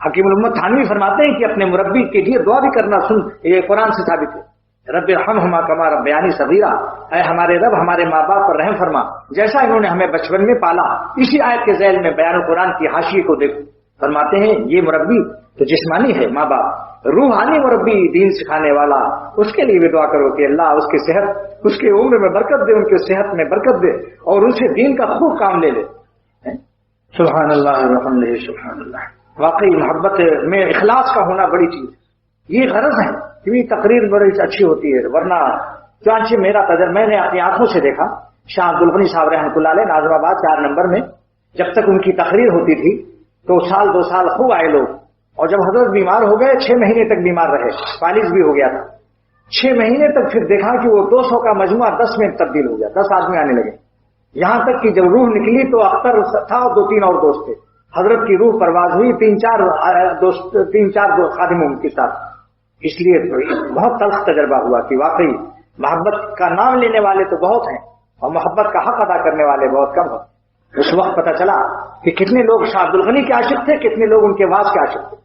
حکیم الامت تھانوی فرماتے ہیں کہ اپنے مربی کے لیے دعا بھی کرنا سن، یہ قرآن سے ثابت ہے، رب ارحمہما کما ربیانی صغیرا، اے ہمارے رب ہمارے ماں باپ پر رحم فرما جیسا انہوں نے ہمیں بچپن میں پالا۔ اسی آیت کے ذیل میں بیان القرآن کی حاشیے کو دیکھ فرماتے ہیں یہ مربی تو جسمانی ہے ماں باپ، روحانی مربی دین سکھانے والا، اس کے لیے بھی دعا کرو کہ اللہ اس کی صحت، اس کے عمر میں برکت دے، ان کی صحت میں برکت دے اور اسے دین کا خوب کام لے لے۔ سبحان اللہ الحمدللہ سبحان اللہ۔ واقعی محبت میں اخلاص کا ہونا بڑی چیز، یہ غرض ہے کہ تقریر بڑی اچھی ہوتی ہے، ورنہ چانچہ میرا تجربہ میں نے اپنی آنکھوں سے دیکھا، شاہ عبد الغنی صاحب رحمۃ اللہ علیہ ناظم آباد 4 نمبر میں جب تک ان کی تقریر ہوتی تھی تو سال 2 سال خوب آئے لوگ، اور جب حضرت بیمار ہو گئے 6 مہینے تک بیمار رہے، فالج بھی ہو گیا تھا، 6 مہینے تک پھر دیکھا کہ وہ 200 کا مجموعہ 10 میں تبدیل ہو گیا، 10 آدمی آنے لگے، یہاں تک کہ جب روح نکلی تو اختر تھا اور 2-3 اور دوست تھے، حضرت کی روح پرواز ہوئی 3-4 دوست خادموں کے ساتھ۔ اس لیے بہت تلخ تجربہ ہوا کہ واقعی محبت کا نام لینے والے تو بہت ہیں اور محبت کا حق ادا کرنے والے بہت کم ہیں۔ اس وقت پتہ چلا کہ کتنے لوگ شاہ عبد الغنی کے عاشق تھے، کتنے لوگ ان کے واز کے عاشق تھے۔